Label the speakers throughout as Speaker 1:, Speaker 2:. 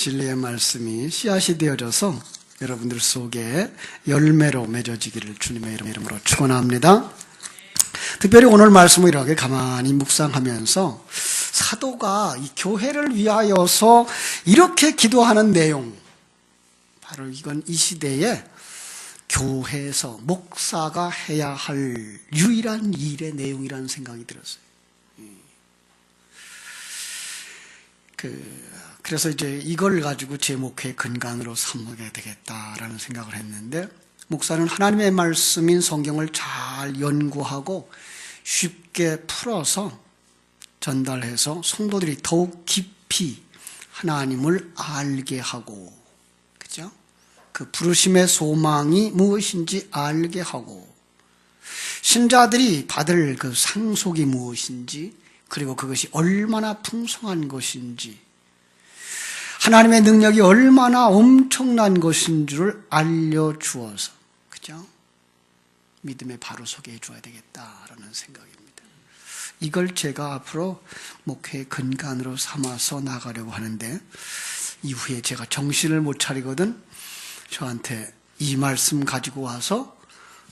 Speaker 1: 진리의 말씀이 씨앗이 되어져서 여러분들 속에 열매로 맺어지기를 주님의 이름으로 축원합니다. 특별히 오늘 말씀을 이렇게 가만히 묵상하면서 사도가 이 교회를 위하여서 이렇게 기도하는 내용, 바로 이건 이 시대에 교회에서 목사가 해야 할 유일한 일의 내용이라는 생각이 들었어요. 그래서 이제 이걸 가지고 제 목회의 근간으로 삼게 되겠다라는 생각을 했는데, 목사는 하나님의 말씀인 성경을 잘 연구하고 쉽게 풀어서 전달해서 성도들이 더욱 깊이 하나님을 알게 하고, 그죠? 그 부르심의 소망이 무엇인지 알게 하고, 신자들이 받을 그 상속이 무엇인지, 그리고 그것이 얼마나 풍성한 것인지, 하나님의 능력이 얼마나 엄청난 것인 줄을 알려주어서, 그죠? 믿음의 바로 서게 해줘야 되겠다라는 생각입니다. 이걸 제가 앞으로 목회의 근간으로 삼아서 나가려고 하는데, 이후에 제가 정신을 못 차리거든 저한테 이 말씀 가지고 와서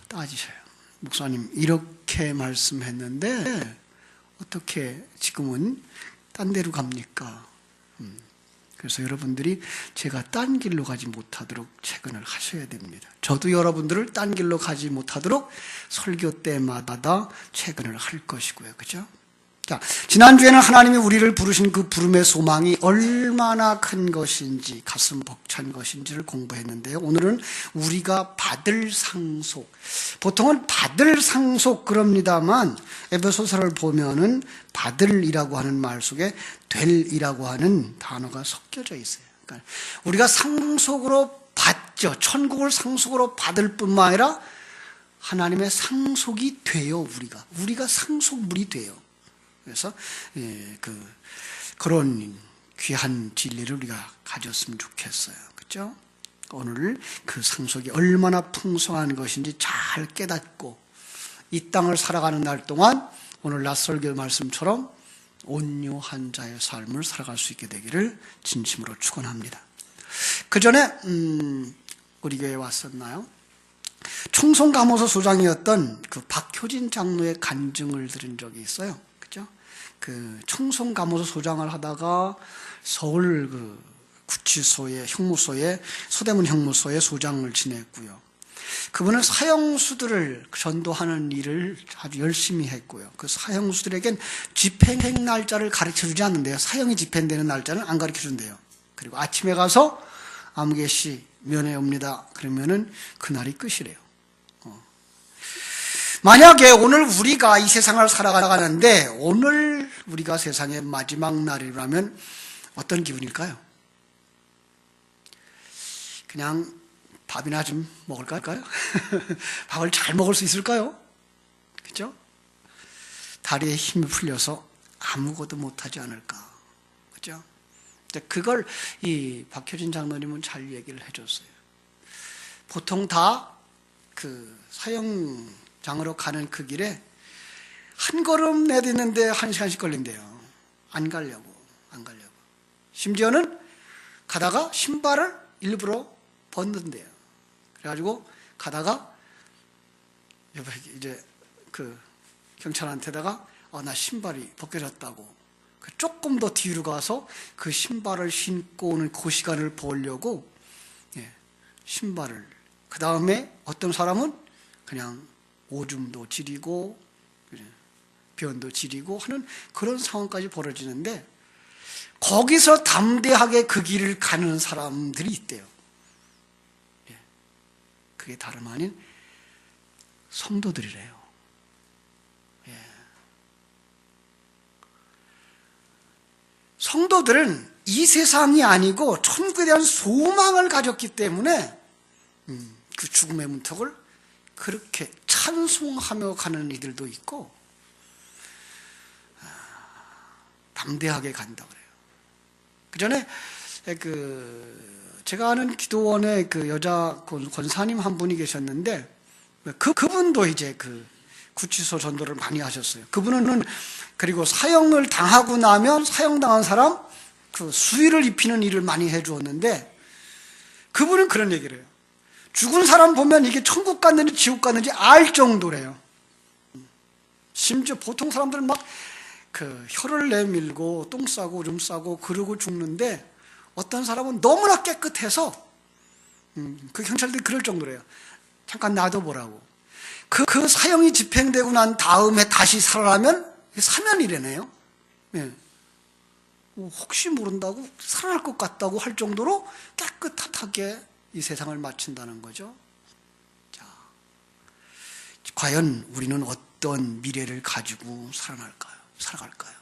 Speaker 1: 따지셔요. 목사님, 이렇게 말씀했는데 어떻게 지금은 딴 데로 갑니까? 그래서 여러분들이 제가 딴 길로 가지 못하도록 체근을 하셔야 됩니다. 저도 여러분들을 딴 길로 가지 못하도록 설교 때마다 체근을 할 것이고요. 그죠? 자, 지난주에는 하나님이 우리를 부르신 그 부름의 소망이 얼마나 큰 것인지, 가슴 벅찬 것인지를 공부했는데요. 오늘은 우리가 받을 상속, 보통은 받을 상속 그럽니다만 에베소서를 보면은 받을이라고 하는 말 속에 될이라고 하는 단어가 섞여져 있어요. 그러니까 우리가 상속으로 받죠. 천국을 상속으로 받을 뿐만 아니라 하나님의 상속이 돼요. 우리가 상속물이 돼요. 그래서 그런 귀한 진리를 우리가 가졌으면 좋겠어요. 그렇죠? 오늘 그 상속이 얼마나 풍성한 것인지 잘 깨닫고 이 땅을 살아가는 날 동안 오늘 낯설교 말씀처럼 온유한 자의 삶을 살아갈 수 있게 되기를 진심으로 축원합니다. 그 전에 우리 교회에 왔었나요? 청송감호소 소장이었던 그 박효진 장로의 간증을 들은 적이 있어요. 그죠? 그 청송감호소 소장을 하다가 서울 그 구치소의 형무소에, 서대문 형무소의 소장을 지냈고요. 그분은 사형수들을 전도하는 일을 아주 열심히 했고요. 그 사형수들에겐 집행 날짜를 가르쳐 주지 않는데요. 사형이 집행되는 날짜는 안 가르쳐 준대요. 그리고 아침에 가서 암개시 면회 옵니다. 그러면은 그날이 끝이래요. 만약에 오늘 우리가 이 세상을 살아가는데 오늘 우리가 세상의 마지막 날이라면 어떤 기분일까요? 그냥 밥이나 좀 먹을까요? 밥을 잘 먹을 수 있을까요? 그죠? 다리에 힘이 풀려서 아무것도 못하지 않을까? 그죠? 그걸 이 박효진 장로님은 잘 얘기를 해줬어요. 보통 다 그 사형장으로 가는 그 길에 한 걸음 내딛는데 1시간씩 걸린대요. 안 가려고. 심지어는 가다가 신발을 일부러 벗는데요. 그래가지고 가다가 이제 그 경찰한테다가 나 신발이 벗겨졌다고, 조금 더 뒤로 가서 그 신발을 신고 오는 그 시간을 보려고 신발을, 그 다음에 어떤 사람은 그냥 오줌도 지리고 변도 지리고 하는 그런 상황까지 벌어지는데, 거기서 담대하게 그 길을 가는 사람들이 있대요. 그게 다름 아닌 성도들이래요. 성도들은 이 세상이 아니고 천국에 대한 소망을 가졌기 때문에 그 죽음의 문턱을 그렇게 찬송하며 가는 이들도 있고 담대하게 간다 그래요. 그 전에 제가 아는 기도원에 그 여자 권사님 한 분이 계셨는데, 그분도 이제 그 구치소 전도를 많이 하셨어요. 그분은 그리고 사형을 당하고 나면 사형당한 사람 그 수의를 입히는 일을 많이 해주었는데 그분은 그런 얘기를 해요. 죽은 사람 보면 이게 천국 갔는지 지옥 갔는지 알 정도래요. 심지어 보통 사람들은 막 그 혀를 내밀고 똥 싸고 오줌 싸고 그러고 죽는데 어떤 사람은 너무나 깨끗해서 그 경찰들이 그럴 정도래요. 잠깐 놔둬보라고. 그 사형이 집행되고 난 다음에 다시 살아나면 사면이래네요. 예. 혹시 모른다고 살아날 것 같다고 할 정도로 깨끗하게 이 세상을 마친다는 거죠. 자, 과연 우리는 어떤 미래를 가지고 살아갈까요?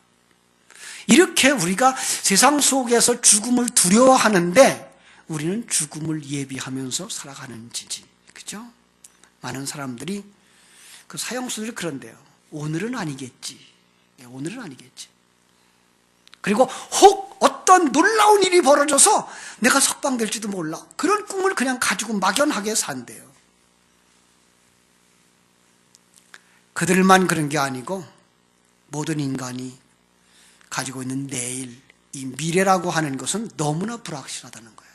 Speaker 1: 이렇게 우리가 세상 속에서 죽음을 두려워하는데 우리는 죽음을 예비하면서 살아가는지, 그죠? 많은 사람들이 그 사형수들이 그런데요. 오늘은 아니겠지. 오늘은 아니겠지. 그리고 혹 어떤 놀라운 일이 벌어져서 내가 석방될지도 몰라. 그런 꿈을 그냥 가지고 막연하게 산대요. 그들만 그런 게 아니고 모든 인간이 가지고 있는 내일, 이 미래라고 하는 것은 너무나 불확실하다는 거예요.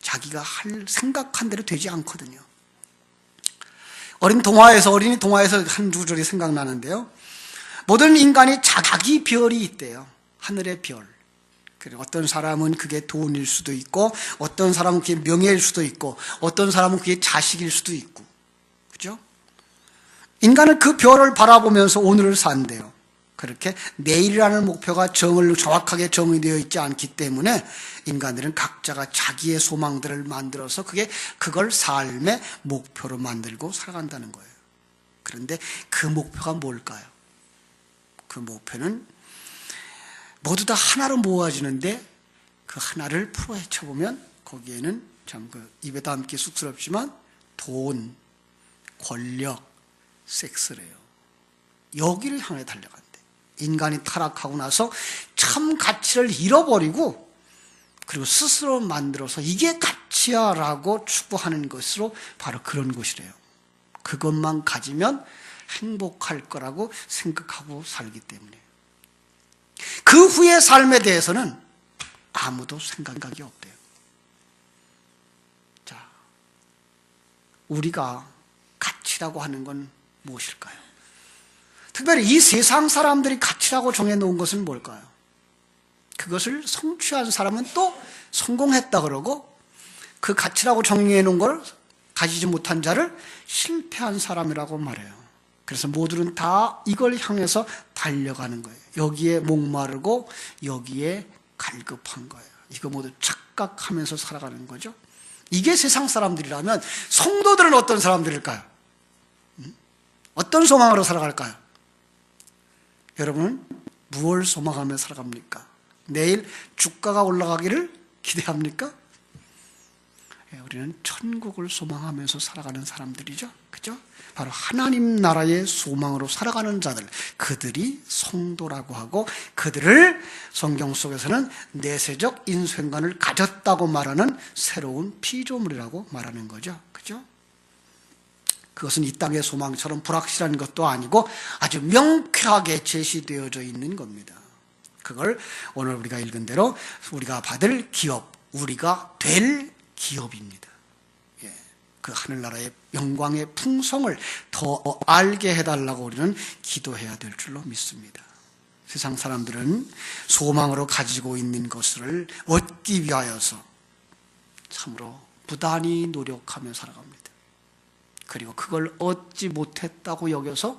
Speaker 1: 자기가 생각한 대로 되지 않거든요. 어린이 동화에서 한 구절이 생각나는데요. 모든 인간이 자기 별이 있대요. 하늘의 별. 그리고 어떤 사람은 그게 돈일 수도 있고, 어떤 사람은 그게 명예일 수도 있고, 어떤 사람은 그게 자식일 수도 있고, 그죠? 인간은 그 별을 바라보면서 오늘을 산대요. 그렇게 내일이라는 목표가 정확하게 정의되어 있지 않기 때문에 인간들은 각자가 자기의 소망들을 만들어서 그걸 삶의 목표로 만들고 살아간다는 거예요. 그런데 그 목표가 뭘까요? 그 목표는 모두 다 하나로 모아지는데 그 하나를 풀어헤쳐보면 거기에는 참 입에 담기 쑥스럽지만 돈, 권력, 섹스래요. 여기를 향해 달려간대. 인간이 타락하고 나서 참 가치를 잃어버리고 그리고 스스로 만들어서 이게 가치야라고 추구하는 것으로 바로 그런 것이래요. 그것만 가지면 행복할 거라고 생각하고 살기 때문에 그 후의 삶에 대해서는 아무도 생각이 없대요. 자, 우리가 가치라고 하는 건 무엇일까요? 특별히 이 세상 사람들이 가치라고 정해놓은 것은 뭘까요? 그것을 성취한 사람은 또 성공했다 그러고 그 가치라고 정해놓은 걸 가지지 못한 자를 실패한 사람이라고 말해요. 그래서 모두는 다 이걸 향해서 달려가는 거예요. 여기에 목마르고 여기에 갈급한 거예요. 이거 모두 착각하면서 살아가는 거죠. 이게 세상 사람들이라면 성도들은 어떤 사람들일까요? 어떤 소망으로 살아갈까요? 여러분은 무엇을 소망하며 살아갑니까? 내일 주가가 올라가기를 기대합니까? 우리는 천국을 소망하면서 살아가는 사람들이죠. 그죠? 바로 하나님 나라의 소망으로 살아가는 자들, 그들이 성도라고 하고 그들을 성경 속에서는 내세적 인생관을 가졌다고 말하는 새로운 피조물이라고 말하는 거죠. 그죠? 그것은 이 땅의 소망처럼 불확실한 것도 아니고 아주 명쾌하게 제시되어져 있는 겁니다. 그걸 오늘 우리가 읽은 대로 우리가 받을 기업, 우리가 될 기업입니다. 예, 그 하늘나라의 영광의 풍성을 더 알게 해달라고 우리는 기도해야 될 줄로 믿습니다. 세상 사람들은 소망으로 가지고 있는 것을 얻기 위하여서 참으로 부단히 노력하며 살아갑니다. 그리고 그걸 얻지 못했다고 여겨서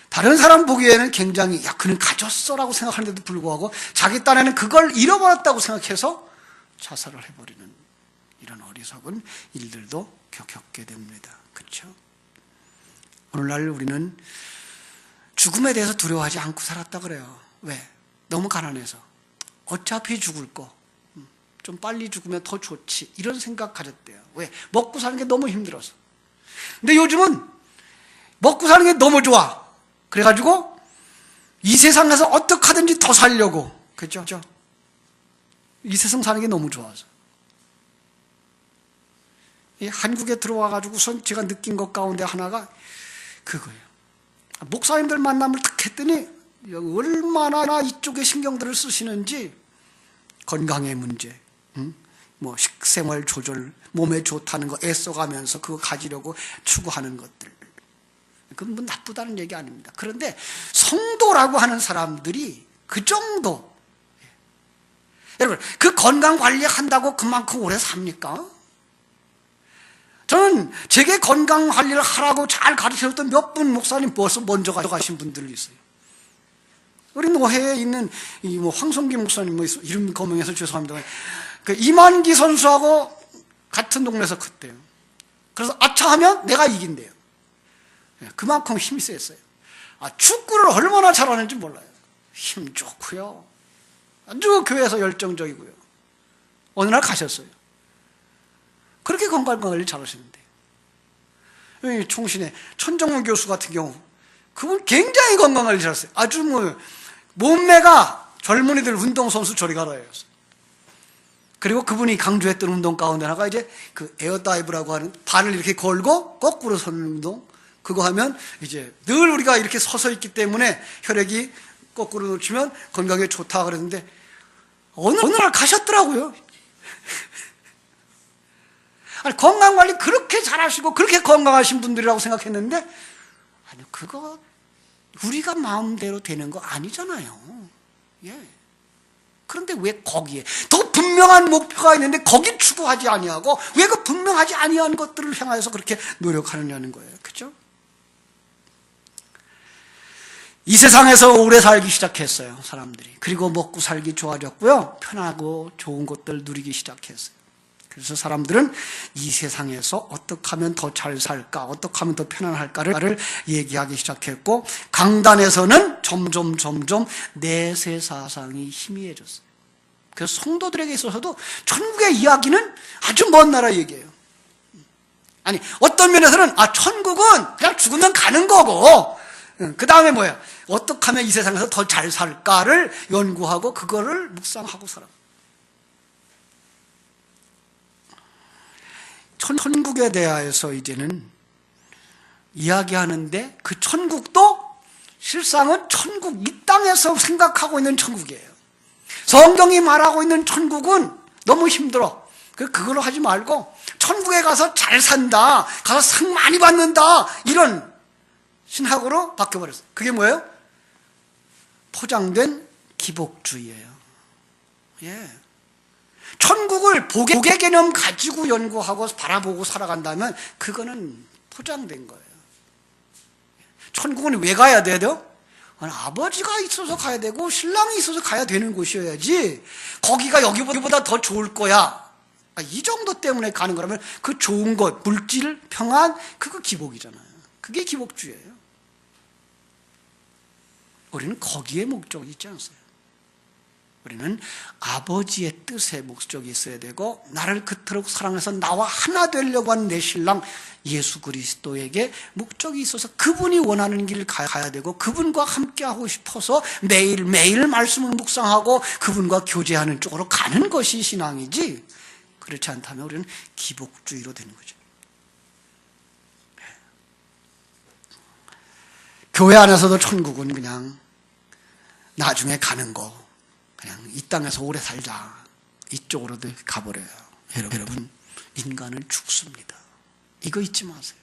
Speaker 1: 다른 사람 보기에는 굉장히 야 그는 가졌어라고 생각하는데도 불구하고 자기 딴에는 그걸 잃어버렸다고 생각해서 자살을 해버리는 이런 어리석은 일들도 겪게 됩니다. 그렇죠? 오늘날 우리는 죽음에 대해서 두려워하지 않고 살았다 그래요. 왜? 너무 가난해서. 어차피 죽을 거. 좀 빨리 죽으면 더 좋지. 이런 생각 가졌대요. 왜? 먹고 사는 게 너무 힘들어서. 근데 요즘은 먹고 사는 게 너무 좋아. 그래가지고 이 세상에서 어떻게 하든지 더 살려고. 그렇죠? 이 세상 사는 게 너무 좋아서. 한국에 들어와가지고 우선 제가 느낀 것 가운데 하나가 그거예요. 목사님들 만남을 딱 했더니 얼마나 이쪽에 신경들을 쓰시는지 건강의 문제, 뭐 식생활 조절, 몸에 좋다는 거 애써가면서 그거 가지려고 추구하는 것들, 그건 뭐 나쁘다는 얘기 아닙니다. 그런데 성도라고 하는 사람들이 그 정도, 여러분 그 건강 관리한다고 그만큼 오래 삽니까? 저는 제게 건강 관리를 하라고 잘 가르쳐줬던 몇 분 목사님 벌써 먼저 가신 분들이 있어요. 우리 노회에 있는 뭐 황성기 목사님, 뭐 이름 거명해서 죄송합니다. 그 이만기 선수하고 같은 동네에서 컸대요. 그래서 아차하면 내가 이긴대요. 그만큼 힘이 셌어요. 축구를 얼마나 잘하는지 몰라요. 힘 좋고요. 아주 교회에서 열정적이고요. 어느 날 가셨어요. 그렇게 건강관리를 잘하시는데, 총신의 천정문 교수 같은 경우 그분 굉장히 건강관리 잘했어요. 아주 뭐 몸매가 젊은이들 운동선수 저리 가라 했어요. 그리고 그분이 강조했던 운동 가운데 하나가 이제 그 에어다이브라고 하는 발을 이렇게 걸고 거꾸로 서는 운동, 그거 하면 이제 늘 우리가 이렇게 서서 있기 때문에 혈액이 거꾸로 놓치면 건강에 좋다 그랬는데 어느 날 가셨더라고요. 아니, 건강관리 그렇게 잘하시고 그렇게 건강하신 분들이라고 생각했는데, 아니 그거 우리가 마음대로 되는 거 아니잖아요. 예. 그런데 왜 거기에 더 분명한 목표가 있는데 거기 추구하지 아니하고 왜 그 분명하지 아니한 것들을 향해서 그렇게 노력하느냐는 거예요. 그렇죠? 이 세상에서 오래 살기 시작했어요, 사람들이. 그리고 먹고 살기 좋아졌고요, 편하고 좋은 것들 누리기 시작했어요. 그래서 사람들은 이 세상에서 어떻게 하면 더 잘 살까, 어떻게 하면 더 편안할까를 얘기하기 시작했고, 강단에서는 점점 내세 사상이 희미해졌어요. 그래서 성도들에게 있어서도 천국의 이야기는 아주 먼 나라 얘기예요. 아니, 어떤 면에서는 천국은 그냥 죽으면 가는 거고, 그 다음에 뭐야? 어떻게 하면 이 세상에서 더 잘 살까를 연구하고 그거를 묵상하고 살아. 천국에 대하여서 이제는 이야기하는데, 그 천국도 실상은 천국, 이 땅에서 생각하고 있는 천국이에요. 성경이 말하고 있는 천국은 너무 힘들어. 그걸로 하지 말고 천국에 가서 잘 산다, 가서 상 많이 받는다, 이런 신학으로 바뀌어버렸어요. 그게 뭐예요? 포장된 기복주의예요. 예. 천국을 복의 개념 가지고 연구하고 바라보고 살아간다면 그거는 포장된 거예요. 천국은 왜 가야 돼요? 아버지가 있어서 가야 되고 신랑이 있어서 가야 되는 곳이어야지, 거기가 여기보다 더 좋을 거야, 이 정도 때문에 가는 거라면 그 좋은 것, 물질, 평안, 그거 기복이잖아요. 그게 기복주의예요. 우리는 거기에 목적이 있지 않습니다. 우리는 아버지의 뜻에 목적이 있어야 되고, 나를 그토록 사랑해서 나와 하나 되려고 하는 내 신랑 예수 그리스도에게 목적이 있어서 그분이 원하는 길을 가야 되고, 그분과 함께하고 싶어서 매일매일 말씀을 묵상하고 그분과 교제하는 쪽으로 가는 것이 신앙이지, 그렇지 않다면 우리는 기복주의로 되는 거죠. 교회 안에서도 천국은 그냥 나중에 가는 거, 그냥 이 땅에서 오래 살자, 이쪽으로도 가버려요. 여러분, 인간은 죽습니다. 이거 잊지 마세요.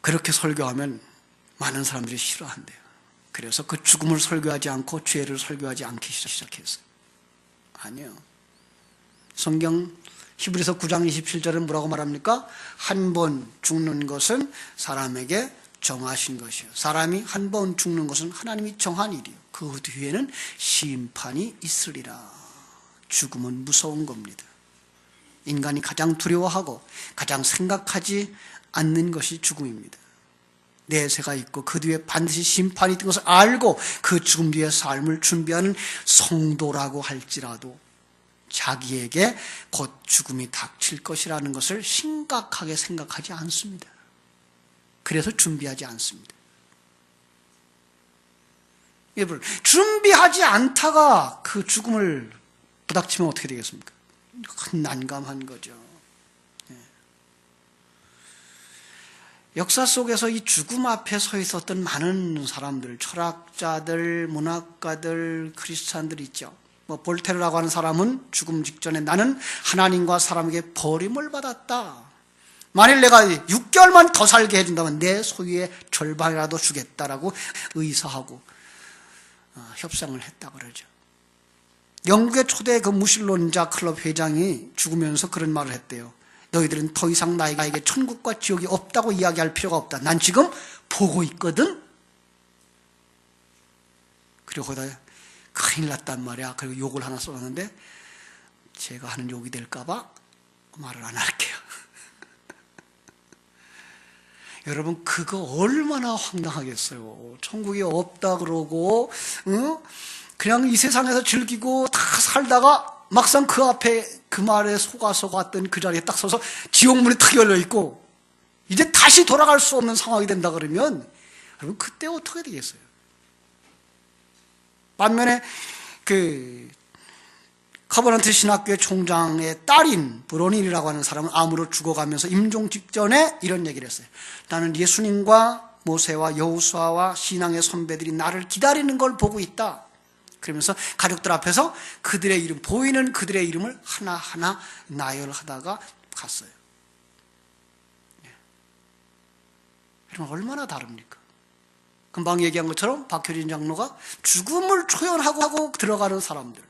Speaker 1: 그렇게 설교하면 많은 사람들이 싫어한대요. 그래서 그 죽음을 설교하지 않고 죄를 설교하지 않기 시작했어요. 아니요. 성경 히브리서 9장 27절은 뭐라고 말합니까? 한 번 죽는 것은 사람에게 정하신 것이요, 사람이 한 번 죽는 것은 하나님이 정한 일이요, 그 뒤에는 심판이 있으리라. 죽음은 무서운 겁니다. 인간이 가장 두려워하고 가장 생각하지 않는 것이 죽음입니다. 내세가 있고 그 뒤에 반드시 심판이 있는 것을 알고 그 죽음 뒤의 삶을 준비하는 성도라고 할지라도 자기에게 곧 죽음이 닥칠 것이라는 것을 심각하게 생각하지 않습니다. 그래서 준비하지 않습니다. 여러분, 준비하지 않다가 그 죽음을 부닥치면 어떻게 되겠습니까? 큰 난감한 거죠. 역사 속에서 이 죽음 앞에 서 있었던 많은 사람들, 철학자들, 문학가들, 크리스찬들 있죠. 볼테르라고 하는 사람은 죽음 직전에 나는 하나님과 사람에게 버림을 받았다. 만일 내가 6개월만 더 살게 해준다면 내 소유의 절반이라도 주겠다라고 의사하고 협상을 했다 그러죠. 영국의 초대 그 무신론자 클럽 회장이 죽으면서 그런 말을 했대요. 너희들은 더 이상 나에게 천국과 지옥이 없다고 이야기할 필요가 없다. 난 지금 보고 있거든. 그리고 거기다 큰일 났단 말이야. 그리고 욕을 하나 써놨는데 제가 하는 욕이 될까봐 말을 안 할게요. 여러분 그거 얼마나 황당하겠어요. 천국이 없다 그러고 그냥 이 세상에서 즐기고 다 살다가 막상 그 앞에 그 말에 속아서 갔던 그 자리에 딱 서서 지옥문이 탁 열려있고 이제 다시 돌아갈 수 없는 상황이 된다 그러면 여러분 그때 어떻게 되겠어요? 반면에 그 커버넌트 신학교의 총장의 딸인 브로닐이라고 하는 사람은 암으로 죽어가면서 임종 직전에 이런 얘기를 했어요. 나는 예수님과 모세와 여호수아와 신앙의 선배들이 나를 기다리는 걸 보고 있다. 그러면서 가족들 앞에서 그들의 이름, 보이는 그들의 이름을 하나하나 나열하다가 갔어요. 그럼 얼마나 다릅니까? 금방 얘기한 것처럼 박효진 장로가 죽음을 초연하고 들어가는 사람들.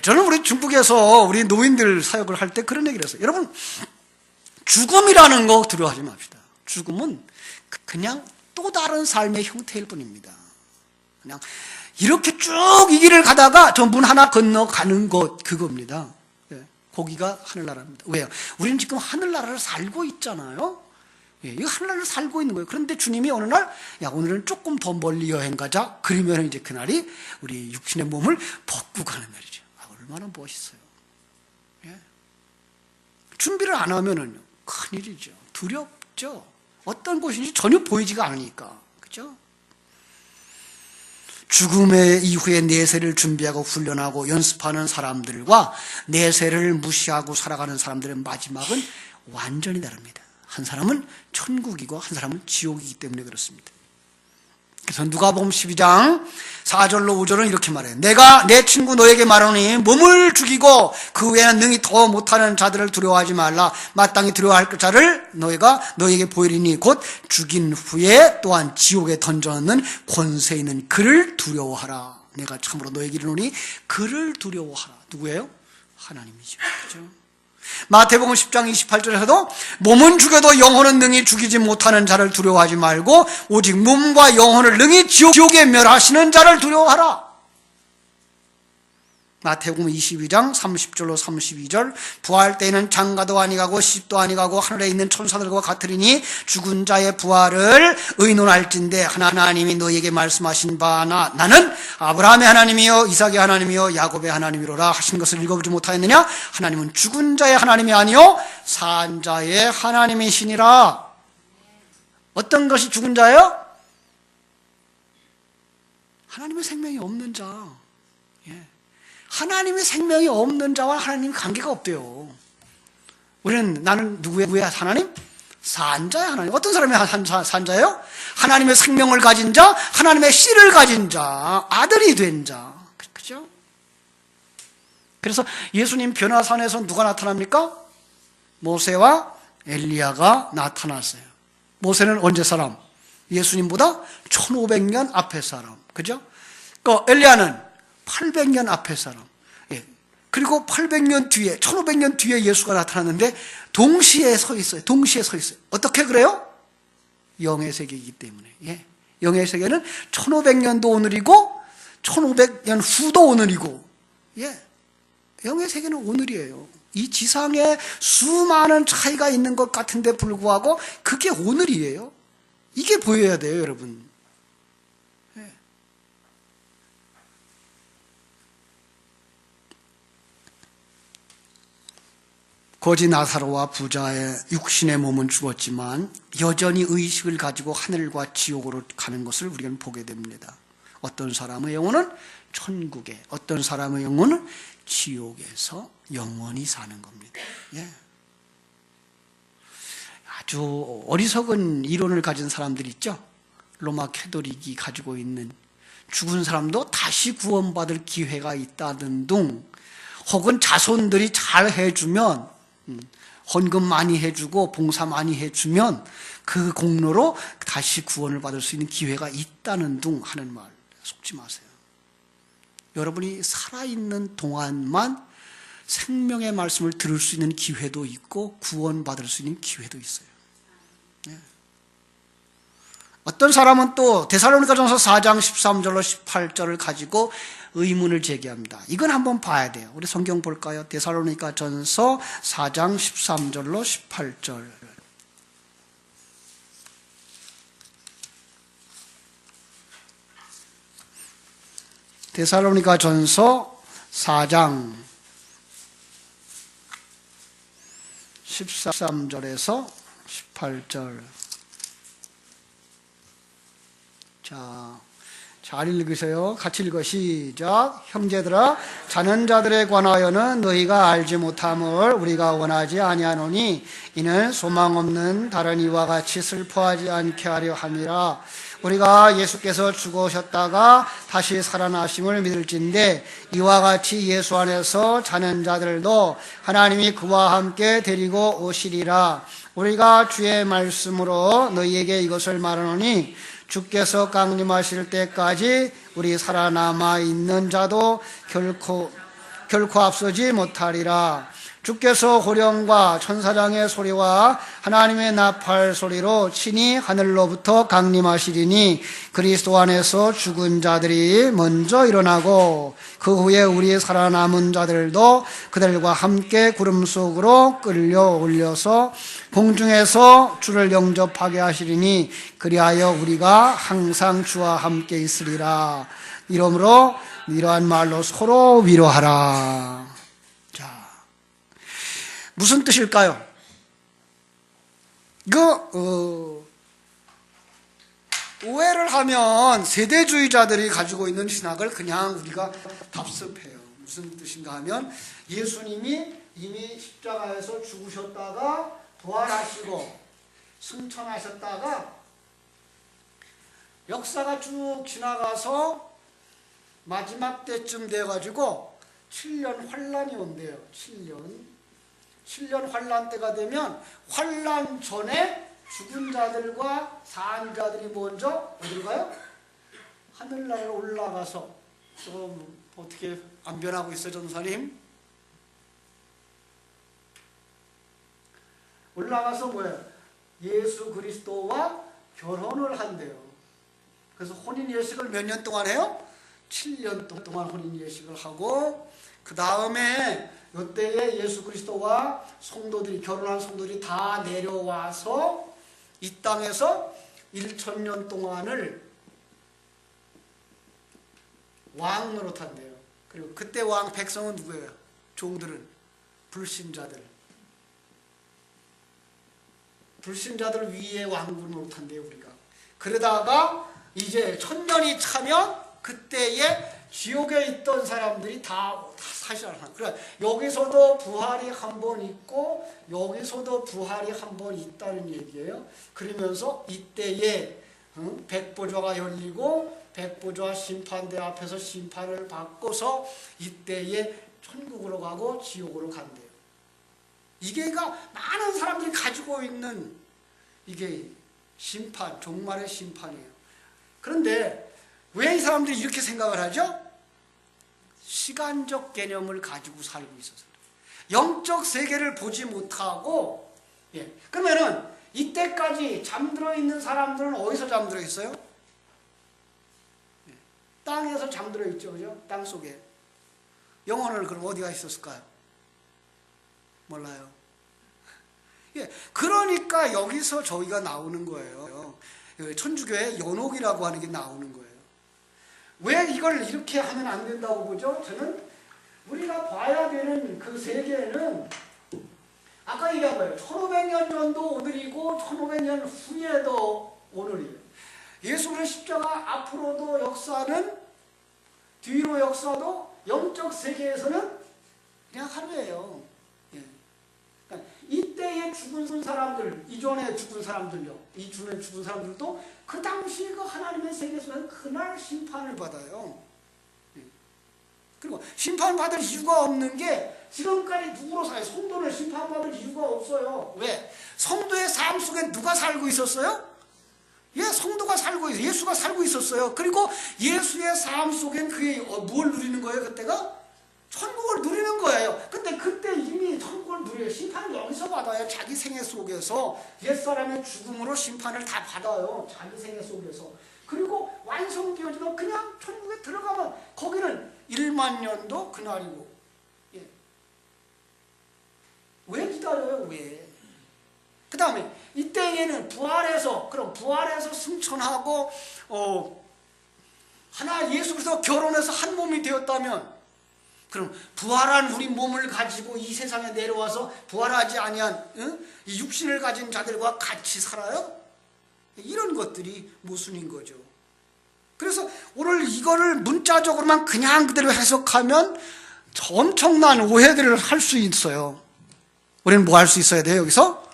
Speaker 1: 저는 우리 중국에서 우리 노인들 사역을 할 때 그런 얘기를 했어요. 여러분, 죽음이라는 거 두려워하지 맙시다. 죽음은 그냥 또 다른 삶의 형태일 뿐입니다. 그냥 이렇게 쭉 이 길을 가다가 저 문 하나 건너가는 것, 그겁니다. 거기가 하늘나라입니다. 왜요? 우리는 지금 하늘나라를 살고 있잖아요. 이 하늘나라를 살고 있는 거예요. 그런데 주님이 어느 날, 야, 오늘은 조금 더 멀리 여행 가자. 그러면 이제 그날이 우리 육신의 몸을 벗고 가는 날이죠. 얼마나 멋있어요. 예. 준비를 안 하면은 큰일이죠. 두렵죠. 어떤 곳인지 전혀 보이지가 않으니까. 그죠? 죽음의 이후에 내세를 준비하고 훈련하고 연습하는 사람들과 내세를 무시하고 살아가는 사람들의 마지막은 완전히 다릅니다. 한 사람은 천국이고 한 사람은 지옥이기 때문에 그렇습니다. 그래서 누가복음 12장 4절로 5절은 이렇게 말해요. 내가 내 친구 너에게 말하노니 몸을 죽이고 그 외에는 능히 더 못하는 자들을 두려워하지 말라. 마땅히 두려워할 자를 너희가 너에게 보이리니 곧 죽인 후에 또한 지옥에 던져넣는 권세 있는 그를 두려워하라. 내가 참으로 너에게 이르노니 그를 두려워하라. 누구예요? 하나님이죠. 그렇죠? 마태복음 10장 28절에서도 몸은 죽여도 영혼은 능히 죽이지 못하는 자를 두려워하지 말고 오직 몸과 영혼을 능히 지옥에 멸하시는 자를 두려워하라. 마태복음 22장 30절로 32절 부활 때에는 장가도 아니가고 시집도 아니가고 하늘에 있는 천사들과 같으리니 죽은 자의 부활을 의논할진대 하나님이 너희에게 말씀하신 바 나는 아브라함의 하나님이요 이삭의 하나님이요 야곱의 하나님이로라 하신 것을 읽어보지 못하였느냐? 하나님은 죽은 자의 하나님이 아니요 산 자의 하나님이시니라. 어떤 것이 죽은 자예요? 하나님의 생명이 없는 자. 하나님의 생명이 없는 자와 하나님 관계가 없대요. 우리는 나는 누구의 하나님? 산자의 하나님. 어떤 사람이 산자예요? 하나님의 생명을 가진 자, 하나님의 씨를 가진 자, 아들이 된 자. 그렇죠? 그래서 예수님 변화산에서 누가 나타납니까? 모세와 엘리야가 나타났어요. 모세는 언제 사람? 예수님보다 1500년 앞에 사람. 그죠? 엘리야는 800년 앞에 사람. 예. 그리고 800년 뒤에, 1500년 뒤에 예수가 나타났는데 동시에 서 있어요. 동시에 서 있어요. 어떻게 그래요? 영의 세계이기 때문에. 예. 영의 세계는 1500년도 오늘이고 1500년 후도 오늘이고. 예. 영의 세계는 오늘이에요. 이 지상에 수많은 차이가 있는 것 같은데 불구하고 그게 오늘이에요. 이게 보여야 돼요, 여러분. 거지 나사로와 부자의 육신의 몸은 죽었지만 여전히 의식을 가지고 하늘과 지옥으로 가는 것을 우리는 보게 됩니다. 어떤 사람의 영혼은 천국에, 어떤 사람의 영혼은 지옥에서 영원히 사는 겁니다. 예. 아주 어리석은 이론을 가진 사람들이 있죠. 로마 캐톨릭이 가지고 있는 죽은 사람도 다시 구원받을 기회가 있다는 둥, 혹은 자손들이 잘 해주면, 헌금 많이 해주고 봉사 많이 해주면 그 공로로 다시 구원을 받을 수 있는 기회가 있다는 둥 하는 말 속지 마세요. 여러분이 살아있는 동안만 생명의 말씀을 들을 수 있는 기회도 있고 구원받을 수 있는 기회도 있어요. 네. 어떤 사람은 또 데살로니가전서 4장 13절로 18절을 가지고 의문을 제기합니다. 이건 한번 봐야 돼요. 우리 성경 볼까요? 데살로니가전서 4장 13절로 18절. 데살로니가전서 4장 13절에서 18절. 자, 잘 읽으세요. 같이 읽어. 시작. 형제들아, 자는 자들에 관하여는 너희가 알지 못함을 우리가 원하지 아니하노니 이는 소망 없는 다른 이와 같이 슬퍼하지 않게 하려 함이라. 우리가 예수께서 죽으셨다가 다시 살아나심을 믿을진데 이와 같이 예수 안에서 자는 자들도 하나님이 그와 함께 데리고 오시리라. 우리가 주의 말씀으로 너희에게 이것을 말하노니 주께서 강림하실 때까지 우리 살아남아 있는 자도 결코 앞서지 못하리라. 주께서 호령과 천사장의 소리와 하나님의 나팔 소리로 친히 하늘로부터 강림하시리니 그리스도 안에서 죽은 자들이 먼저 일어나고 그 후에 우리 살아남은 자들도 그들과 함께 구름 속으로 끌려 올려서 공중에서 주를 영접하게 하시리니 그리하여 우리가 항상 주와 함께 있으리라. 이러므로 이러한 말로 서로 위로하라. 무슨 뜻일까요? 오해를 하면 세대주의자들이 가지고 있는 신학을 그냥 우리가 답습해요. 무슨 뜻인가 하면 예수님이 이미 십자가에서 죽으셨다가 부활하시고 승천하셨다가 역사가 쭉 지나가서 마지막 때쯤 돼가지고 7년 환란이 온대요. 7년 환란 때가 되면 환란 전에 죽은 자들과 산 자들이 먼저 어디로 가요? 하늘나라로 올라가서 좀 어떻게 안 변하고 있어요, 전사님? 올라가서 뭐예요? 예수 그리스도와 결혼을 한대요. 그래서 혼인 예식을 몇 년 동안 해요? 7년 동안 혼인 예식을 하고 그 다음에 이때에 예수 그리스도와 성도들이 결혼한 성도들이 다 내려와서 이 땅에서 1000년 동안을 왕 노릇한대요. 그리고 그때 왕 백성은 누구예요? 종들은 불신자들. 불신자들 위에 왕군 노릇한대요, 우리가. 그러다가 이제 1000년이 차면 그때에 지옥에 있던 사람들이 다 사실은 그래 여기서도 부활이 한 번 있고 여기서도 부활이 한 번 있다는 얘기예요. 그러면서 이때에 백보좌가 열리고 백보좌 심판대 앞에서 심판을 받고서 이때에 천국으로 가고 지옥으로 간대요. 이게 많은 사람들이 가지고 있는 이게 심판, 종말의 심판이에요. 그런데 왜 이 사람들이 이렇게 생각을 하죠? 시간적 개념을 가지고 살고 있어서 영적 세계를 보지 못하고 그러면은 이때까지 잠들어 있는 사람들은 어디서 잠들어 있어요? 땅에서 잠들어 있죠, 그죠? 땅 속에. 영혼을 그럼 어디가 있었을까요? 몰라요. 그러니까 여기서 저희가 나오는 거예요. 천주교의 연옥이라고 하는 게 나오는 거예요. 왜 이걸 이렇게 하면 안 된다고 보죠? 저는 우리가 봐야 되는 그 세계는 아까 얘기한 거예요. 1500년 전도 오늘이고 1500년 후에도 오늘이에요. 예수의 십자가 앞으로도 역사는 뒤로 역사도 영적 세계에서는 그냥 하루예요. 그러니까 이때 이때에 죽은 사람들, 이전에 죽은 사람들요, 이전에 죽은 사람들도 그 당시 그 하나님의 세계에서는 그날 심판을 받아요. 그리고 심판받을 이유가 없는 게 지금까지 누구로 살아요? 성도는 심판받을 이유가 없어요. 왜? 성도의 삶 속에 누가 살고 있었어요? 예, 성도가 살고 있어요. 예수가 살고 있었어요. 그리고 예수의 삶 속엔 그게 뭘 누리는 거예요? 그때가? 천국을 누리는 거예요. 근데 그때 이미 천국을 누려요. 심판을 여기서 받아요. 자기 생애 속에서 옛사람의 죽음으로 심판을 다 받아요. 자기 생애 속에서. 그리고 완성되어지면 그냥 천국에 들어가면 거기는 1만 년도 그날이고. 예. 왜 기다려요? 왜? 그 다음에 이때에는 그럼 부활해서 승천하고 하나 예수 그리스도 결혼해서 한 몸이 되었다면, 그럼 부활한 우리 몸을 가지고 이 세상에 내려와서 부활하지 아니한 이 육신을 가진 자들과 같이 살아요? 이런 것들이 모순인 거죠. 그래서 오늘 이거를 문자적으로만 그냥 그대로 해석하면 엄청난 오해들을 할 수 있어요. 우리는 뭐 할 수 있어야 돼요? 여기서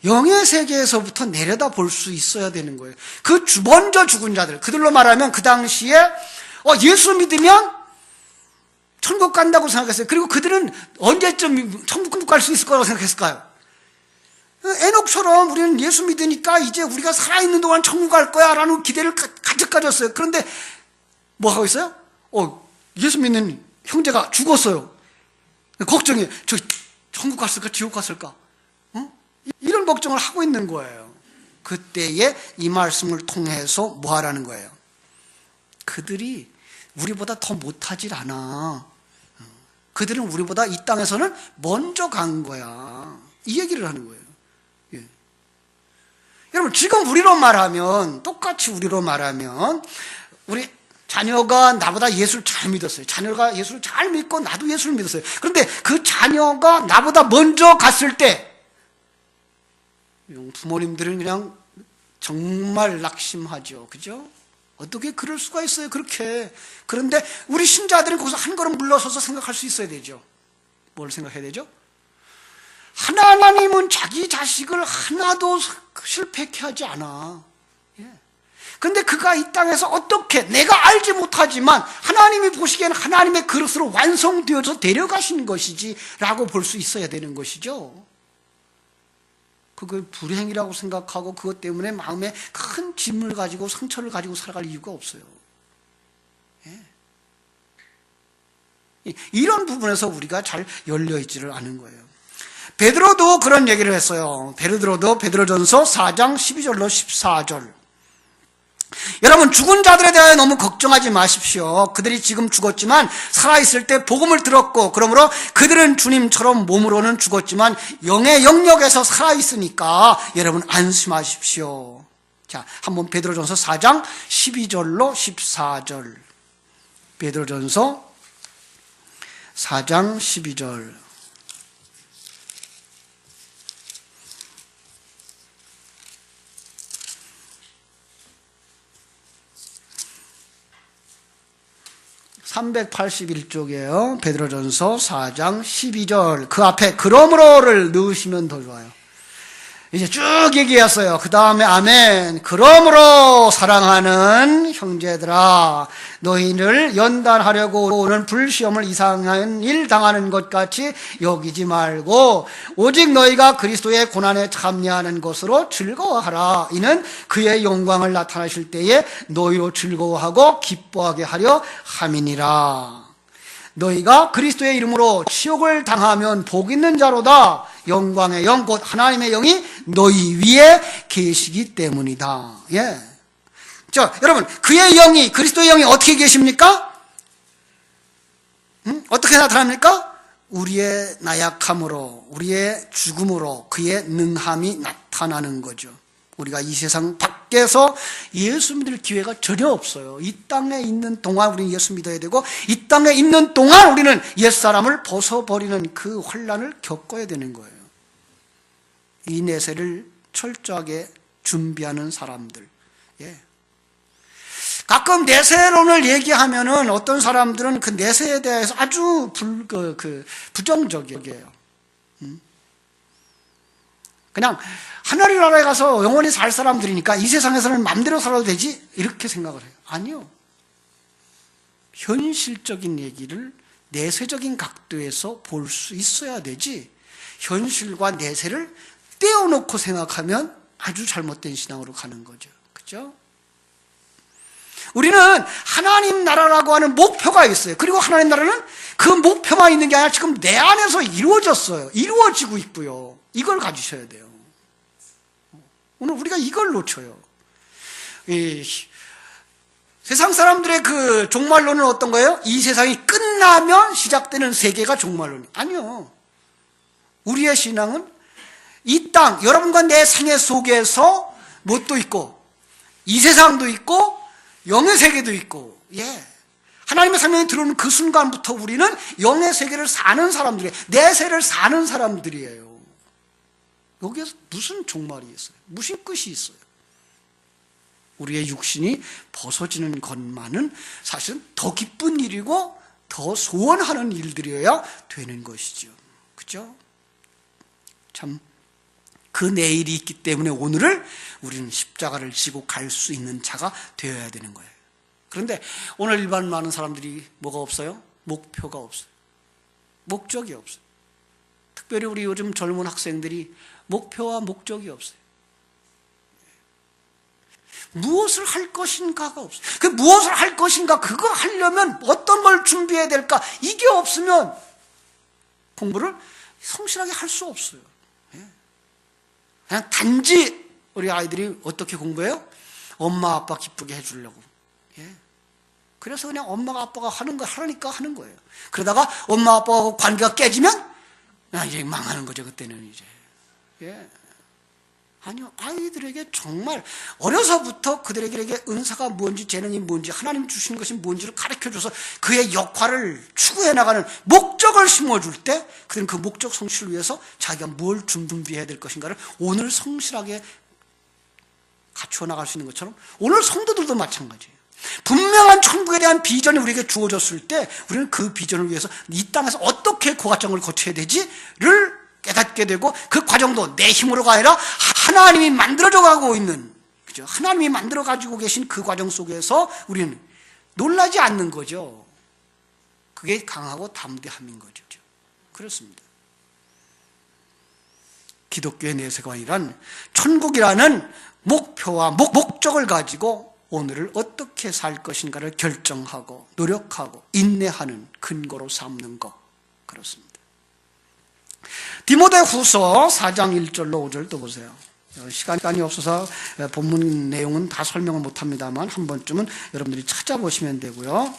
Speaker 1: 영의 세계에서부터 내려다 볼 수 있어야 되는 거예요. 그 먼저 죽은 자들, 그들로 말하면 그 당시에 예수 믿으면 천국 간다고 생각했어요. 그리고 그들은 언제쯤 천국 갈 수 있을 거라고 생각했을까요? 에녹처럼 우리는 예수 믿으니까 이제 우리가 살아있는 동안 천국 갈 거야 라는 기대를 가득 가졌어요. 그런데 뭐 하고 있어요? 예수 믿는 형제가 죽었어요. 걱정해. 저 천국 갔을까? 지옥 갔을까? 이런 걱정을 하고 있는 거예요. 그때에 이 말씀을 통해서 뭐 하라는 거예요? 그들이 우리보다 더 못하질 않아. 그들은 우리보다 이 땅에서는 먼저 간 거야. 이 얘기를 하는 거예요. 예. 여러분, 지금 우리로 말하면, 똑같이 우리로 말하면, 우리 자녀가 나보다 예수를 잘 믿었어요. 자녀가 예수를 잘 믿고 나도 예수를 믿었어요. 그런데 그 자녀가 나보다 먼저 갔을 때, 부모님들은 그냥 정말 낙심하죠. 그죠? 어떻게 그럴 수가 있어요, 그렇게. 그런데 우리 신자들은 거기서 한 걸음 물러서서 생각할 수 있어야 되죠. 뭘 생각해야 되죠? 하나님은 자기 자식을 하나도 실패케 하지 않아. 그런데 그가 이 땅에서 어떻게, 내가 알지 못하지만 하나님이 보시기에는 하나님의 그릇으로 완성되어서 데려가신 것이지 라고 볼 수 있어야 되는 것이죠. 그걸 불행이라고 생각하고 그것 때문에 마음에 큰 짐을 가지고 상처를 가지고 살아갈 이유가 없어요. 예. 이런 부분에서 우리가 잘 열려있지를 않은 거예요. 베드로도 그런 얘기를 했어요. 베드로전서 4장 12절로 14절. 여러분, 죽은 자들에 대하여 너무 걱정하지 마십시오. 그들이 지금 죽었지만 살아있을 때 복음을 들었고, 그러므로 그들은 주님처럼 몸으로는 죽었지만 영의 영역에서 살아있으니까 여러분 안심하십시오. 자, 한번 베드로전서 4장 12절로 14절. 베드로전서 4장 12절. (381쪽이에요) 베드로전서 4장 12절. 그 앞에 그러므로를 넣으시면 더 좋아요. 이제 쭉 얘기했어요. 그 다음에 아멘. 그러므로 사랑하는 형제들아, 너희를 연단하려고 오는 불시험을 이상한 일 당하는 것 같이 여기지 말고 오직 너희가 그리스도의 고난에 참여하는 것으로 즐거워하라. 이는 그의 영광을 나타나실 때에 너희로 즐거워하고 기뻐하게 하려 함이니라. 너희가 그리스도의 이름으로 치욕을 당하면 복 있는 자로다. 영광의 영 곧 하나님의 영이 너희 위에 계시기 때문이다. 예. 자, 여러분, 그의 영이, 그리스도의 영이 어떻게 계십니까? 어떻게 나타납니까? 우리의 나약함으로, 우리의 죽음으로 그의 능함이 나타나는 거죠. 우리가 이 세상 밖에서 예수 믿을 기회가 전혀 없어요. 이 땅에 있는 동안 우리는 예수 믿어야 되고, 이 땅에 있는 동안 우리는 옛사람을 벗어버리는 그 환난을 겪어야 되는 거예요. 이 내세를 철저하게 준비하는 사람들. 예. 가끔 내세론을 얘기하면은 어떤 사람들은 그 내세에 대해서 아주 부정적이에요. 그냥 하늘의 나라에 가서 영원히 살 사람들이니까 이 세상에서는 마음대로 살아도 되지 이렇게 생각을 해요. 아니요. 현실적인 얘기를 내세적인 각도에서 볼 수 있어야 되지, 현실과 내세를 떼어놓고 생각하면 아주 잘못된 신앙으로 가는 거죠. 그죠? 우리는 하나님 나라라고 하는 목표가 있어요. 그리고 하나님 나라는 그 목표만 있는 게 아니라 지금 내 안에서 이루어졌어요. 이루어지고 있고요. 이걸 가지셔야 돼요. 오늘 우리가 이걸 놓쳐요. 세상 사람들의 그 종말론은 어떤 거예요? 이 세상이 끝나면 시작되는 세계가 종말론이 아니요. 우리의 신앙은 이 땅, 여러분과 내 생애 속에서 뭣도 있고, 이 세상도 있고, 영의 세계도 있고, 하나님의 생명이 들어오는 그 순간부터 우리는 영의 세계를 사는 사람들이에요. 내세를 사는 사람들이에요. 여기에서 무슨 종말이 있어요? 무슨 끝이 있어요? 우리의 육신이 벗어지는 것만은 사실은 더 기쁜 일이고 더 소원하는 일들이어야 되는 것이죠. 그죠? 참, 그 내일이 있기 때문에 오늘을 우리는 십자가를 지고 갈 수 있는 자가 되어야 되는 거예요. 그런데 오늘 일반 많은 사람들이 뭐가 없어요? 목표가 없어요. 목적이 없어요. 특별히 우리 요즘 젊은 학생들이 목표와 목적이 없어요. 무엇을 할 것인가가 없어요. 그 무엇을 할 것인가, 그거 하려면 어떤 걸 준비해야 될까, 이게 없으면 공부를 성실하게 할 수 없어요. 그냥 단지 우리 아이들이 어떻게 공부해요? 엄마 아빠 기쁘게 해주려고. 그래서 그냥 엄마가 아빠가 하는 거 하라니까 하는 거예요. 그러다가 엄마 아빠하고 관계가 깨지면 이제 망하는 거죠. 그때는 이제. 아니요, 아이들에게 정말 어려서부터 그들에게 은사가 뭔지, 재능이 뭔지, 하나님 주신 것이 뭔지를 가르쳐줘서 그의 역할을 추구해 나가는 목적을 심어줄 때, 그들은 그 목적 성취를 위해서 자기가 뭘 준비해야 될 것인가를 오늘 성실하게 갖추어 나갈 수 있는 것처럼 오늘 성도들도 마찬가지예요. 분명한 천국에 대한 비전이 우리에게 주어졌을 때 우리는 그 비전을 위해서 이 땅에서 어떻게 그 과정을 거쳐야 되지를 깨닫게 되고, 그 과정도 내 힘으로가 아니라 하나님이 만들어져 가고 있는, 그죠? 하나님이 만들어 가지고 계신 그 과정 속에서 우리는 놀라지 않는 거죠. 그게 강하고 담대함인 거죠. 그렇습니다. 기독교의 내세관이란 천국이라는 목표와 목적을 가지고 오늘을 어떻게 살 것인가를 결정하고 노력하고 인내하는 근거로 삼는 것. 그렇습니다. 디모데후서 4장 1절로 5절 또 보세요. 시간이 없어서 본문 내용은 다 설명을 못합니다만 한 번쯤은 여러분들이 찾아보시면 되고요.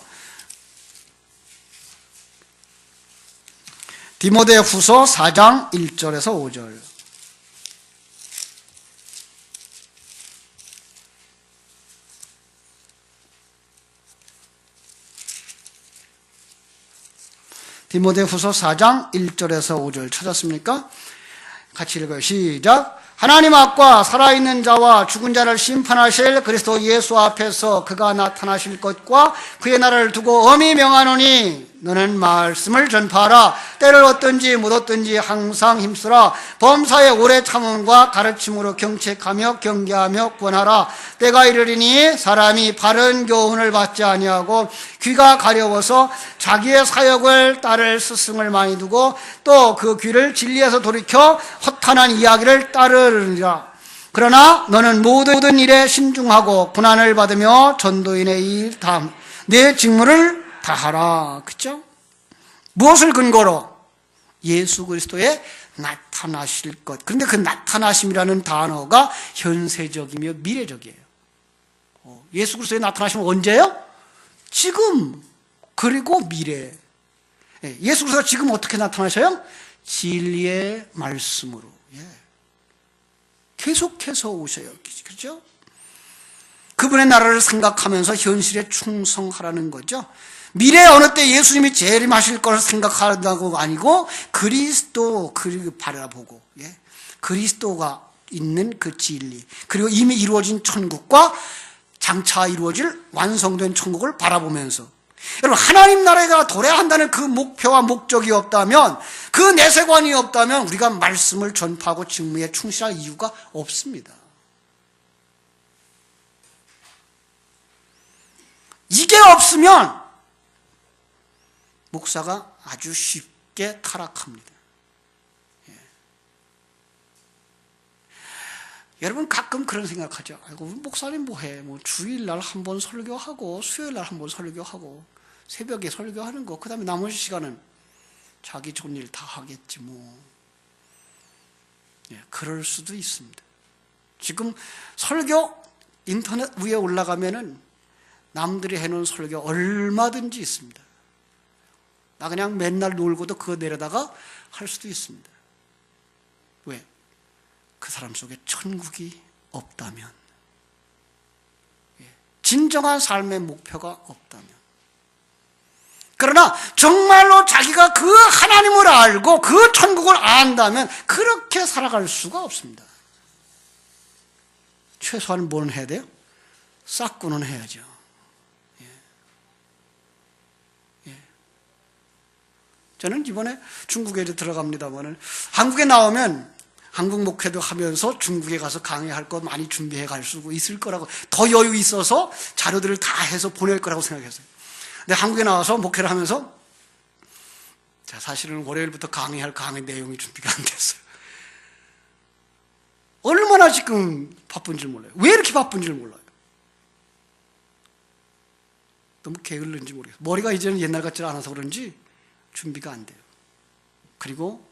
Speaker 1: 디모데후서 4장 1절에서 5절. 디모데후서 4장 1절에서 5절 찾았습니까? 같이 읽어요. 시작. 하나님 앞과 살아있는 자와 죽은 자를 심판하실 그리스도 예수 앞에서 그가 나타나실 것과 그의 날을 두고 엄히 명하노니 너는 말씀을 전파하라. 때를 얻든지 못 얻든지 항상 힘쓰라. 범사의 오래 참음과 가르침으로 경책하며 경계하며 권하라. 때가 이르리니 사람이 바른 교훈을 받지 아니하고 귀가 가려워서 자기의 사역을 따를 스승을 많이 두고 또 그 귀를 진리에서 돌이켜 허탄한 이야기를 따르리라. 그러나 너는 모든 일에 신중하고 고난을 받으며 전도인의 일 다음 내 직무를 다하라. 그죠? 무엇을 근거로? 예수 그리스도의 나타나실 것. 그런데 그 나타나심이라는 단어가 현세적이며 미래적이에요. 예수 그리스도의 나타나심은 언제요? 지금, 그리고 미래. 예수 그리스도가 지금 어떻게 나타나셔요? 진리의 말씀으로. 계속해서 오셔요. 그렇죠? 그분의 나라를 생각하면서 현실에 충성하라는 거죠. 미래 어느 때 예수님이 재림하실 것을 생각한다고 아니고 그리스도 그리고 바라보고, 그리스도가 있는 그 진리, 그리고 이미 이루어진 천국과 장차 이루어질 완성된 천국을 바라보면서 여러분, 하나님 나라가 돌아야 한다는 그 목표와 목적이 없다면, 그 내세관이 없다면 우리가 말씀을 전파하고 직무에 충실할 이유가 없습니다. 이게 없으면 목사가 아주 쉽게 타락합니다. 예. 여러분, 가끔 그런 생각하죠. 아이고, 목사님 뭐해? 뭐 주일날 한 번 설교하고 수요일날 한 번 설교하고 새벽에 설교하는 거, 그 다음에 나머지 시간은 자기 좋은 일 다 하겠지 뭐. 예, 그럴 수도 있습니다. 지금 설교 인터넷 위에 올라가면은 남들이 해놓은 설교 얼마든지 있습니다. 나 그냥 맨날 놀고도 그거 내려다가 할 수도 있습니다. 왜? 그 사람 속에 천국이 없다면, 진정한 삶의 목표가 없다면. 그러나 정말로 자기가 그 하나님을 알고 그 천국을 안다면 그렇게 살아갈 수가 없습니다. 최소한 뭐는 해야 돼요? 쌓고는 해야죠. 저는 이번에 중국에 들어갑니다만은, 한국에 나오면 한국 목회도 하면서 중국에 가서 강의할 거 많이 준비해 갈 수 있을 거라고, 더 여유 있어서 자료들을 다 해서 보낼 거라고 생각했어요. 근데 한국에 나와서 목회를 하면서, 자, 사실은 월요일부터 강의할 강의 내용이 준비가 안 됐어요. 얼마나 지금 바쁜지 몰라요. 왜 이렇게 바쁜지 몰라요. 너무 게을른지 모르겠어요. 머리가 이제는 옛날 같지 않아서 그런지 준비가 안 돼요. 그리고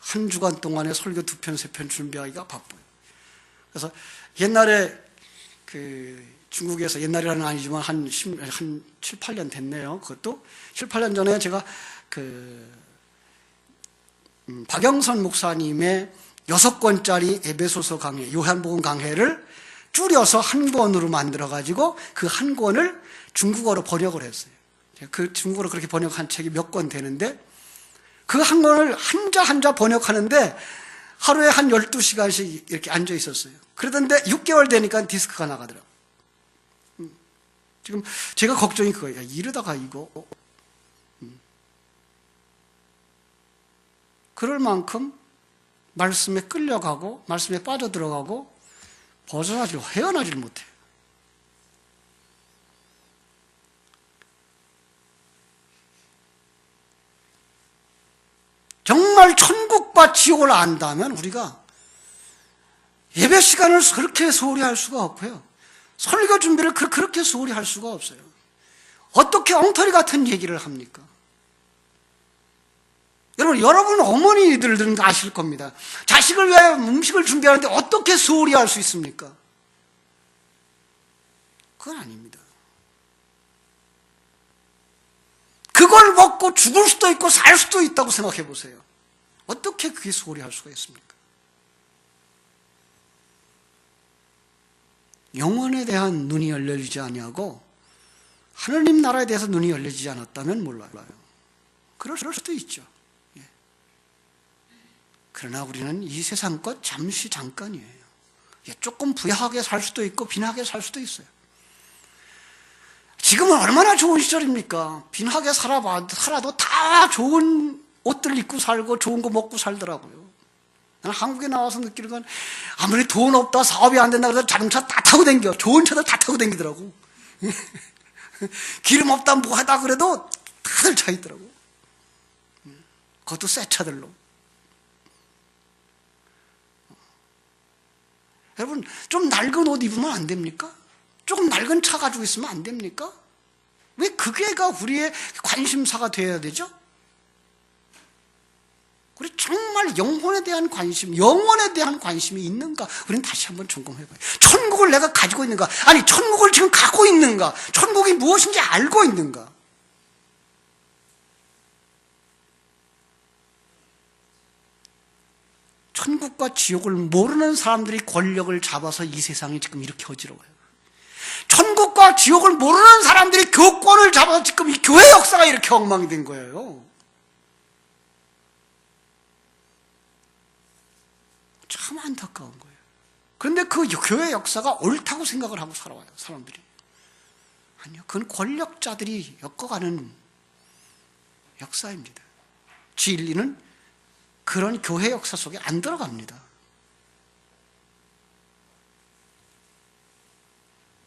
Speaker 1: 한 주간 동안에 설교 2편, 3편 준비하기가 바빠요. 그래서 옛날에 중국에서, 옛날이라는 아니지만 한 7, 8년 됐네요. 그것도 7, 8년 전에 제가 박영선 목사님의 6권짜리 에베소서 강해, 요한복음 강해를 줄여서 한 권으로 만들어가지고 그 한 권을 중국어로 번역을 했어요. 그 중국어로 그렇게 번역한 책이 몇 권 되는데, 그 한 권을 한자 한자 번역하는데 하루에 한 12시간씩 이렇게 앉아 있었어요. 그러던데 6개월 되니까 디스크가 나가더라고요. 지금 제가 걱정이 그거예요. 이러다가 이거. 그럴 만큼 말씀에 끌려가고 말씀에 빠져들어가고 헤어나질 못해요. 정말 천국과 지옥을 안다면 우리가 예배 시간을 그렇게 소홀히 할 수가 없고요. 설교 준비를 그렇게 소홀히 할 수가 없어요. 어떻게 엉터리 같은 얘기를 합니까? 여러분 어머니들은 아실 겁니다. 자식을 위하여 음식을 준비하는데 어떻게 소홀히 할 수 있습니까? 그건 아닙니다. 그걸 먹고 죽을 수도 있고 살 수도 있다고 생각해 보세요. 어떻게 그게 소홀히 할 수가 있습니까? 영혼에 대한 눈이 열려지지 아니하고 하느님 나라에 대해서 눈이 열려지지 않았다면 몰라요. 그럴 수도 있죠. 예. 그러나 우리는 이 세상 것 잠시 잠깐이에요. 조금 부유하게 살 수도 있고 빈하게 살 수도 있어요. 지금은 얼마나 좋은 시절입니까? 빈하게 살아도 다 좋은 옷들 입고 살고 좋은 거 먹고 살더라고요. 나는 한국에 나와서 느끼는 건, 아무리 돈 없다, 사업이 안 된다 그래서 자동차 다 타고 다녀. 좋은 차들 다 타고 다니더라고. 기름 없다 뭐 하다 그래도 다들 차 있더라고. 그것도 새 차들로. 여러분, 좀 낡은 옷 입으면 안 됩니까? 조금 낡은 차 가지고 있으면 안 됩니까? 왜 그게가 우리의 관심사가 되어야 되죠? 우리 정말 영혼에 대한 관심, 영혼에 대한 관심이 있는가? 우리는 다시 한번 점검해봐요. 천국을 내가 가지고 있는가? 아니, 천국을 지금 갖고 있는가? 천국이 무엇인지 알고 있는가? 천국과 지옥을 모르는 사람들이 권력을 잡아서 이 세상이 지금 이렇게 어지러워요. 천국과 지옥을 모르는 사람들이 교권을 잡아서 지금 이 교회 역사가 이렇게 엉망이 된 거예요. 참 안타까운 거예요. 그런데 그 교회 역사가 옳다고 생각을 하고 살아와요, 사람들이. 아니요. 그건 권력자들이 엮어가는 역사입니다. 진리는 그런 교회 역사 속에 안 들어갑니다.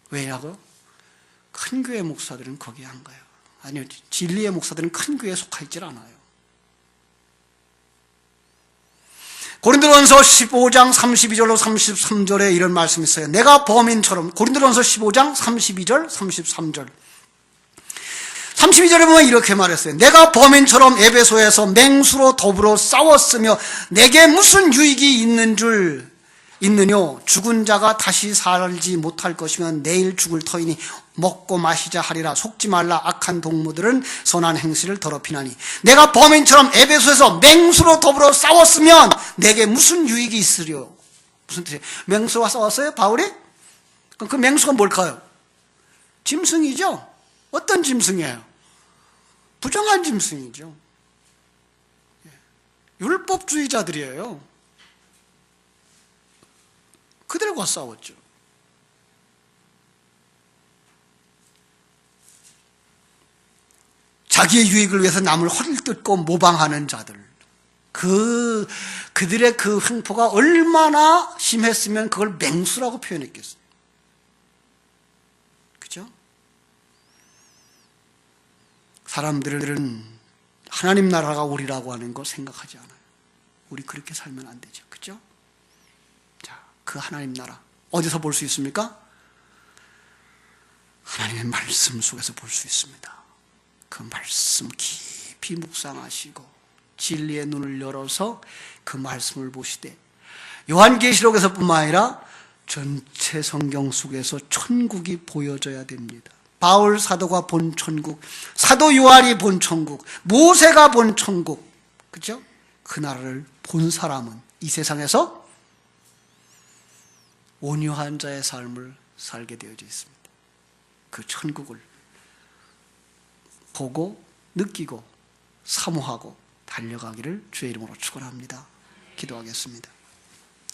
Speaker 1: 왜냐고? 큰 교회 목사들은 거기에 안 가요. 아니요. 진리의 목사들은 큰 교회에 속하 있질 않아요. 고린도전서 15장 32절로 33절에 이런 말씀이 있어요. 내가 범인처럼, 고린도전서 15장 32절 33절 32절에 보면 이렇게 말했어요. 내가 범인처럼 에베소에서 맹수로 더불어 싸웠으며 내게 무슨 유익이 있느뇨? 죽은 자가 다시 살지 못할 것이면 내일 죽을 터이니 먹고 마시자 하리라. 속지 말라. 악한 동무들은 선한 행실을 더럽히나니. 내가 범인처럼 에베소에서 맹수로 더불어 싸웠으면 내게 무슨 유익이 있으려? 무슨 뜻이에요? 맹수와 싸웠어요? 바울이? 그 맹수가 뭘까요? 짐승이죠? 어떤 짐승이에요? 부정한 짐승이죠. 율법주의자들이에요. 그들과 싸웠죠. 자기의 유익을 위해서 남을 허리를 뜯고 모방하는 자들. 그들의 그 횡포가 얼마나 심했으면 그걸 맹수라고 표현했겠어요. 그죠? 사람들은 하나님 나라가 우리라고 하는 거 생각하지 않아요. 우리 그렇게 살면 안 되죠. 그죠? 자, 그 하나님 나라 어디서 볼 수 있습니까? 하나님의 말씀 속에서 볼 수 있습니다. 그 말씀 깊이 묵상하시고 진리의 눈을 열어서 그 말씀을 보시되 요한계시록에서뿐만 아니라 전체 성경 속에서 천국이 보여져야 됩니다. 바울 사도가 본 천국, 사도 요한이 본 천국, 모세가 본 천국, 그죠? 그 나라를 본 사람은 이 세상에서 온유한 자의 삶을 살게 되어져 있습니다. 그 천국을 보고 느끼고 사모하고 달려가기를 주의 이름으로 축원합니다. 기도하겠습니다.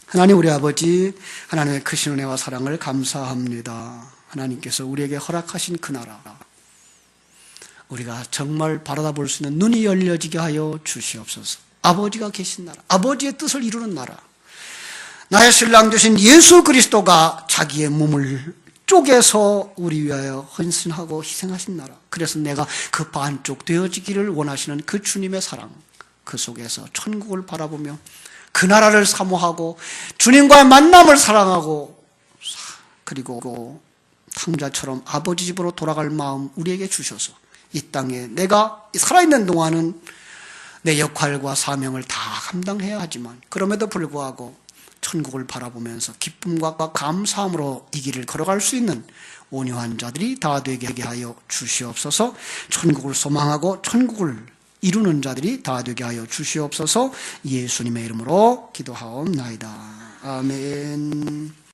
Speaker 1: 하나님 우리 아버지, 하나님의 크신 은혜와 사랑을 감사합니다. 하나님께서 우리에게 허락하신 그 나라, 우리가 정말 바라다 볼 수 있는 눈이 열려지게 하여 주시옵소서. 아버지가 계신 나라, 아버지의 뜻을 이루는 나라, 나의 신랑 되신 예수 그리스도가 자기의 몸을 쪼개서 우리 위하여 헌신하고 희생하신 나라, 그래서 내가 그 반쪽 되어지기를 원하시는 그 주님의 사랑, 그 속에서 천국을 바라보며 그 나라를 사모하고 주님과의 만남을 사랑하고, 그리고 탕자처럼 아버지 집으로 돌아갈 마음 우리에게 주셔서 이 땅에 내가 살아있는 동안은 내 역할과 사명을 다 감당해야 하지만 그럼에도 불구하고 천국을 바라보면서 기쁨과 감사함으로 이 길을 걸어갈 수 있는 온유한 자들이 다 되게 하여 주시옵소서. 천국을 소망하고 천국을 이루는 자들이 다 되게 하여 주시옵소서. 예수님의 이름으로 기도하옵나이다. 아멘.